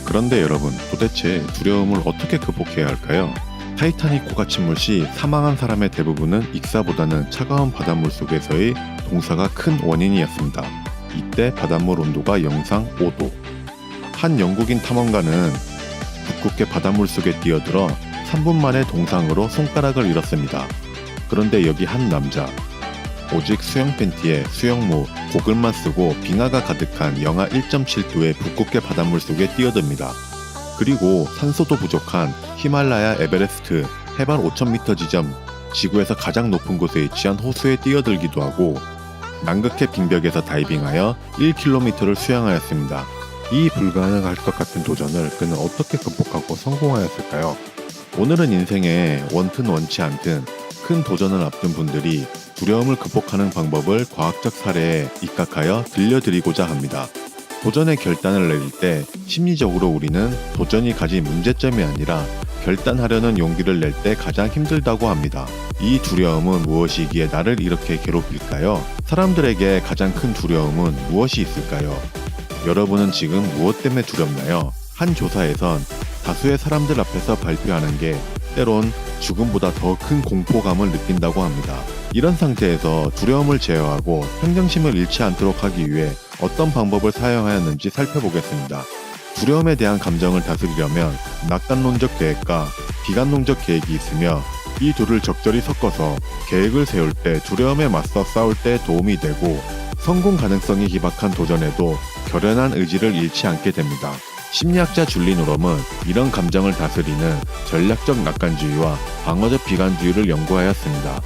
그런데 여러분, 도대체 두려움을 어떻게 극복해야 할까요? 타이타닉 고가 침몰 시 사망한 사람의 대부분은 익사보다는 차가운 바닷물 속에서의 동사가 큰 원인이었습니다. 이때 바닷물 온도가 영상 5도. 한 영국인 탐험가는 북극의 바닷물 속에 뛰어들어 3분 만에 동상으로 손가락을 잃었습니다. 그런데 여기 한 남자, 오직 수영 팬티에 수영모, 고글만 쓰고 빙하가 가득한 영하 1.7도의 북극의 바닷물 속에 뛰어듭니다. 그리고 산소도 부족한 히말라야 에베레스트 해발 5,000m 지점, 지구에서 가장 높은 곳에 위치한 호수에 뛰어들기도 하고 남극해 빙벽에서 다이빙하여 1km를 수영하였습니다. 이 불가능할 것 같은 도전을 그는 어떻게 극복하고 성공하였을까요? 오늘은 인생에 원튼 원치 않든 큰 도전을 앞둔 분들이 두려움을 극복하는 방법을 과학적 사례에 입각하여 들려드리고자 합니다. 도전의 결단을 내릴 때 심리적으로 우리는 도전이 가진 문제점이 아니라 결단하려는 용기를 낼 때 가장 힘들다고 합니다. 이 두려움은 무엇이기에 나를 이렇게 괴롭힐까요? 사람들에게 가장 큰 두려움은 무엇이 있을까요? 여러분은 지금 무엇 때문에 두렵나요? 한 조사에선 다수의 사람들 앞에서 발표하는 게 때론 죽음보다 더 큰 공포감을 느낀다고 합니다. 이런 상태에서 두려움을 제어하고 평정심을 잃지 않도록 하기 위해 어떤 방법을 사용하였는지 살펴보겠습니다. 두려움에 대한 감정을 다스리려면 낙관론적 계획과 비관론적 계획이 있으며 이 둘을 적절히 섞어서 계획을 세울 때 두려움에 맞서 싸울 때 도움이 되고 성공 가능성이 희박한 도전에도 결연한 의지를 잃지 않게 됩니다. 심리학자 줄리 노럼은 이런 감정을 다스리는 전략적 낙관주의와 방어적 비관주의를 연구하였습니다.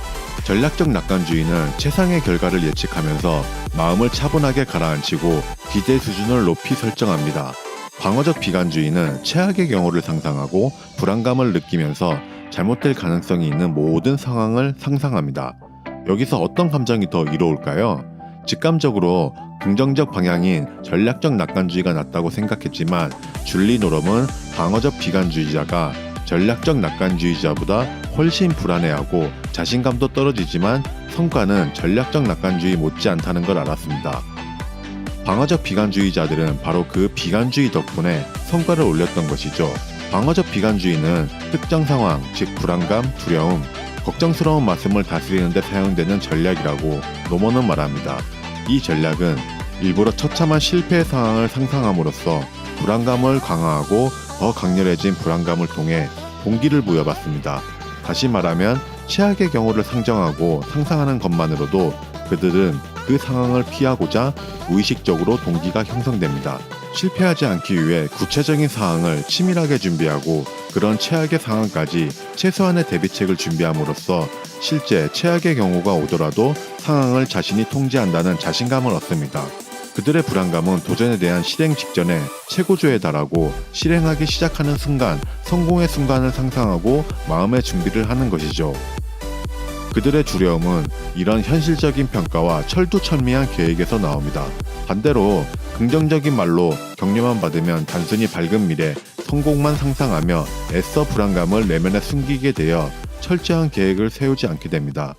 전략적 낙관주의는 최상의 결과를 예측하면서 마음을 차분하게 가라앉히고 기대 수준을 높이 설정합니다. 방어적 비관주의는 최악의 경우를 상상하고 불안감을 느끼면서 잘못될 가능성이 있는 모든 상황을 상상합니다. 여기서 어떤 감정이 더 이로울까요? 직감적으로 긍정적 방향인 전략적 낙관주의가 낫다고 생각했지만 줄리 노럼은 방어적 비관주의자가 전략적 낙관주의자보다 훨씬 불안해하고 자신감도 떨어지지만 성과는 전략적 낙관주의 못지않다는 걸 알았습니다. 방어적 비관주의자들은 바로 그 비관주의 덕분에 성과를 올렸던 것이죠. 방어적 비관주의는 특정 상황, 즉 불안감, 두려움, 걱정스러운 말씀을 다스리는 데 사용되는 전략이라고 노먼은 말합니다. 이 전략은 일부러 처참한 실패의 상황을 상상함으로써 불안감을 강화하고 더 강렬해진 불안감을 통해 동기를 부여받습니다. 다시 말하면 최악의 경우를 상정하고 상상하는 것만으로도 그들은 그 상황을 피하고자 무의식적으로 동기가 형성됩니다. 실패하지 않기 위해 구체적인 사항을 치밀하게 준비하고 그런 최악의 상황까지 최소한의 대비책을 준비함으로써 실제 최악의 경우가 오더라도 상황을 자신이 통제한다는 자신감을 얻습니다. 그들의 불안감은 도전에 대한 실행 직전에 최고조에 달하고 실행하기 시작하는 순간 성공의 순간을 상상하고 마음의 준비를 하는 것이죠. 그들의 두려움은 이런 현실적인 평가와 철두철미한 계획에서 나옵니다. 반대로 긍정적인 말로 격려만 받으면 단순히 밝은 미래, 성공만 상상하며 애써 불안감을 내면에 숨기게 되어 철저한 계획을 세우지 않게 됩니다.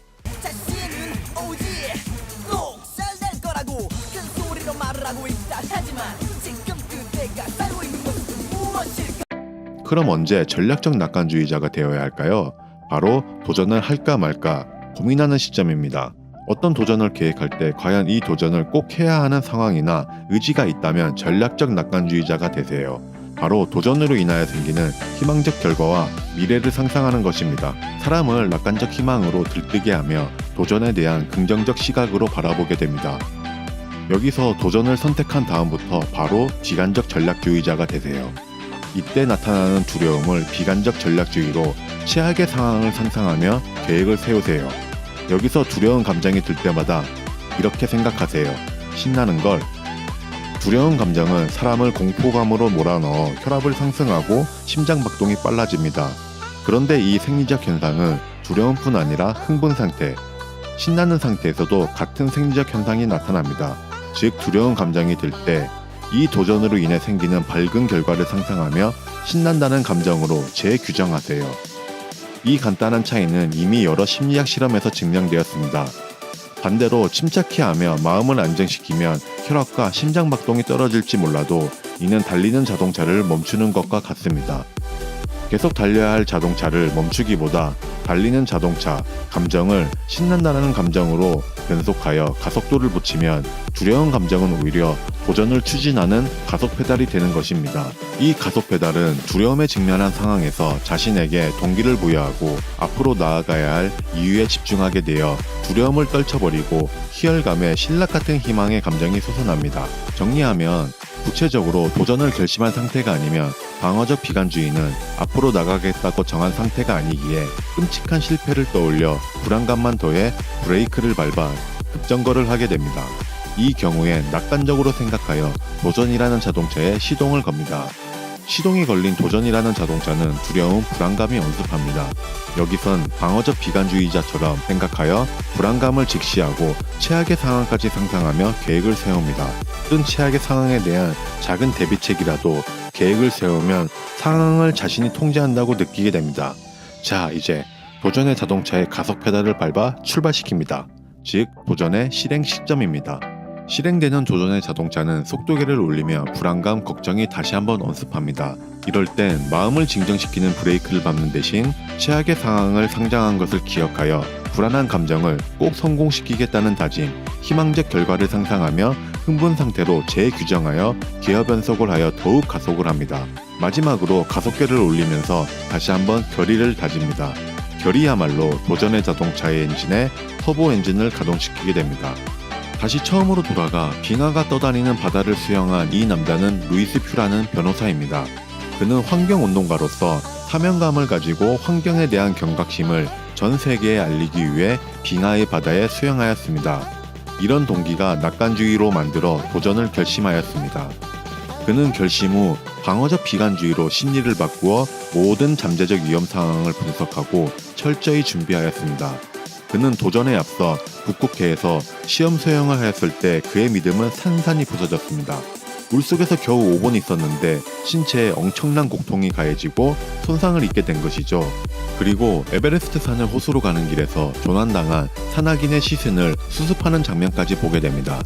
그럼 언제 전략적 낙관주의자가 되어야 할까요? 바로 도전을 할까 말까 고민하는 시점입니다. 어떤 도전을 계획할 때 과연 이 도전을 꼭 해야 하는 상황이나 의지가 있다면 전략적 낙관주의자가 되세요. 바로 도전으로 인하여 생기는 희망적 결과와 미래를 상상하는 것입니다. 사람을 낙관적 희망으로 들뜨게 하며 도전에 대한 긍정적 시각으로 바라보게 됩니다. 여기서 도전을 선택한 다음부터 바로 비관적 전략주의자가 되세요. 이때 나타나는 두려움을 비관적 전략주의로 최악의 상황을 상상하며 계획을 세우세요. 여기서 두려운 감정이 들 때마다 이렇게 생각하세요. 신나는 걸. 두려운 감정은 사람을 공포감으로 몰아넣어 혈압을 상승하고 심장박동이 빨라집니다. 그런데 이 생리적 현상은 두려움뿐 아니라 흥분 상태, 신나는 상태에서도 같은 생리적 현상이 나타납니다. 즉 두려운 감정이 들 때 이 도전으로 인해 생기는 밝은 결과를 상상하며 신난다는 감정으로 재규정하세요. 이 간단한 차이는 이미 여러 심리학 실험에서 증명되었습니다. 반대로 침착히 하며 마음을 안정시키면 혈압과 심장박동이 떨어질지 몰라도 이는 달리는 자동차를 멈추는 것과 같습니다. 계속 달려야 할 자동차를 멈추기보다 달리는 자동차, 감정을 신난다는 감정으로 변속하여 가속도를 붙이면 두려운 감정은 오히려 도전을 추진하는 가속 페달이 되는 것입니다. 이 가속 페달은 두려움에 직면한 상황에서 자신에게 동기를 부여하고 앞으로 나아가야 할 이유에 집중하게 되어 두려움을 떨쳐버리고 희열감에 신락 같은 희망의 감정이 솟아납니다. 정리하면 구체적으로 도전을 결심한 상태가 아니면 방어적 비관주의는 앞으로 나가겠다고 정한 상태가 아니기에 끔찍한 실패를 떠올려 불안감만 더해 브레이크를 밟아 급정거를 하게 됩니다. 이 경우엔 낙관적으로 생각하여 도전이라는 자동차에 시동을 겁니다. 시동이 걸린 도전이라는 자동차는 두려움, 불안감이 엄습합니다. 여기선 방어적 비관주의자처럼 생각하여 불안감을 직시하고 최악의 상황까지 상상하며 계획을 세웁니다. 큰 최악의 상황에 대한 작은 대비책이라도 계획을 세우면 상황을 자신이 통제한다고 느끼게 됩니다. 자, 이제 도전의 자동차의 가속 페달을 밟아 출발시킵니다. 즉, 도전의 실행 시점입니다. 실행되는 도전의 자동차는 속도계를 올리며 불안감, 걱정이 다시 한번 언습합니다. 이럴 땐 마음을 진정시키는 브레이크를 밟는 대신 최악의 상황을 상상한 것을 기억하여 불안한 감정을 꼭 성공시키겠다는 다짐, 희망적 결과를 상상하며 흥분 상태로 재규정하여 기어 변속을 하여 더욱 가속을 합니다. 마지막으로 가속계를 올리면서 다시 한번 결의를 다집니다. 결의야말로 도전의 자동차의 엔진에 터보 엔진을 가동시키게 됩니다. 다시 처음으로 돌아가 빙하가 떠다니는 바다를 수영한 이 남자는 루이스 퓨라는 변호사입니다. 그는 환경운동가로서 사명감을 가지고 환경에 대한 경각심을 전 세계에 알리기 위해 빙하의 바다에 수영하였습니다. 이런 동기가 낙관주의로 만들어 도전을 결심하였습니다. 그는 결심 후 방어적 비관주의로 심리를 바꾸어 모든 잠재적 위험 상황을 분석하고 철저히 준비하였습니다. 그는 도전에 앞서 북극해에서 시험 수영을 하였을 때 그의 믿음은 산산이 부서졌습니다. 물속에서 겨우 5분 있었는데 신체에 엄청난 고통이 가해지고 손상을 입게 된 것이죠. 그리고 에베레스트 산을 호수로 가는 길에서 조난당한 산악인의 시신을 수습하는 장면까지 보게 됩니다.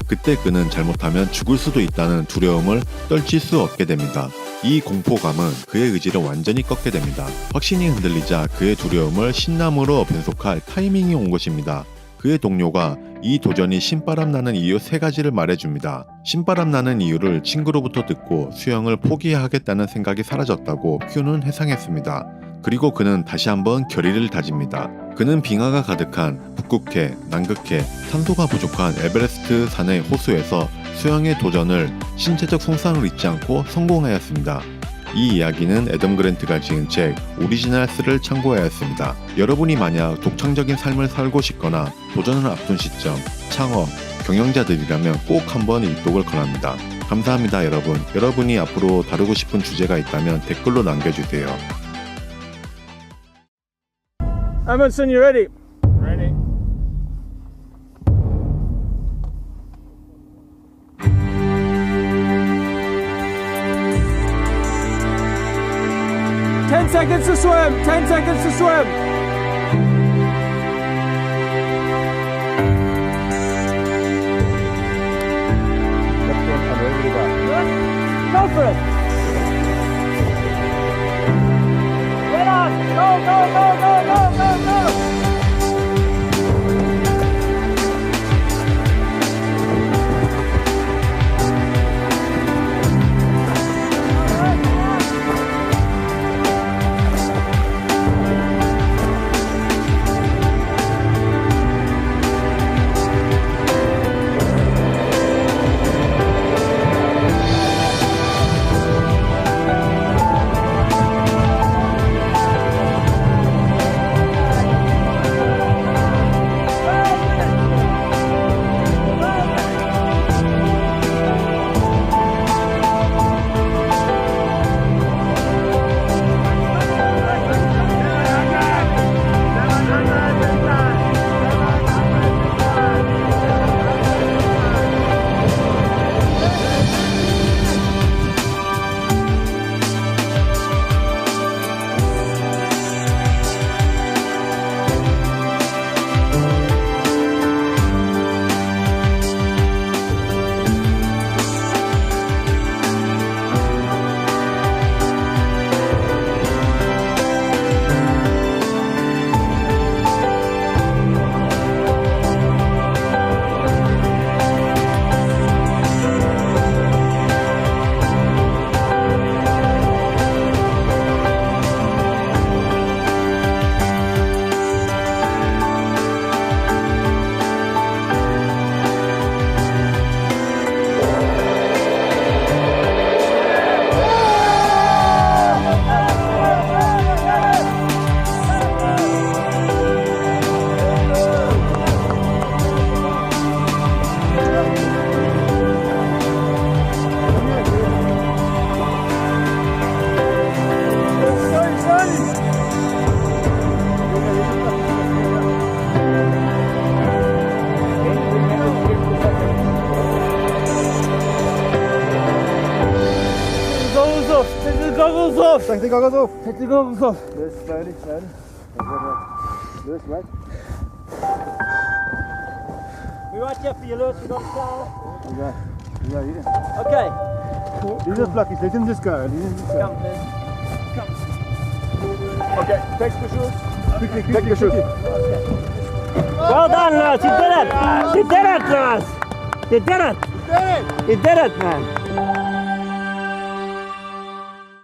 그때 그는 잘못하면 죽을 수도 있다는 두려움을 떨칠 수 없게 됩니다. 이 공포감은 그의 의지를 완전히 꺾게 됩니다. 확신이 흔들리자 그의 두려움을 신남으로 변속할 타이밍이 온 것입니다. 그의 동료가 이 도전이 신바람 나는 이유 3가지를 말해줍니다. 신바람 나는 이유를 친구로부터 듣고 수영을 포기하겠다는 생각이 사라졌다고 퓨는 회상했습니다. 그리고 그는 다시 한번 결의를 다집니다. 그는 빙하가 가득한 북극해, 남극해, 산소가 부족한 에베레스트 산의 호수에서 수영의 도전을 신체적 손상을 잊지 않고 성공하였습니다. 이 이야기는 애덤 그랜트가 지은 책 오리지널 3를 참고하였습니다. 여러분이 만약 독창적인 삶을 살고 싶거나 도전을 앞둔 시점, 창업, 경영자들이라면 꼭 한번 읽독을 권합니다. 감사합니다 여러분. 여러분이 앞으로 다루고 싶은 주제가 있다면 댓글로 남겨주세요. Amundsen, you ready? Ready. Ten seconds to swim. 10 seconds to swim. Go for it. Get on. Go, go, go, go, go, go, go. goggles off. Take the goggles off. Take the goggles off. Loose, slowly, slowly. Loose, right. We right here for you, Lewis. We got a towel. Here you go, here. Okay. These are fluffies, let them just go. Let them just go. Come, Liz. Come. Okay, take the shoes. Quickly, take the shoes. Well done, Lewis. You did it. You did it, Lewis. You did it. You did it, man.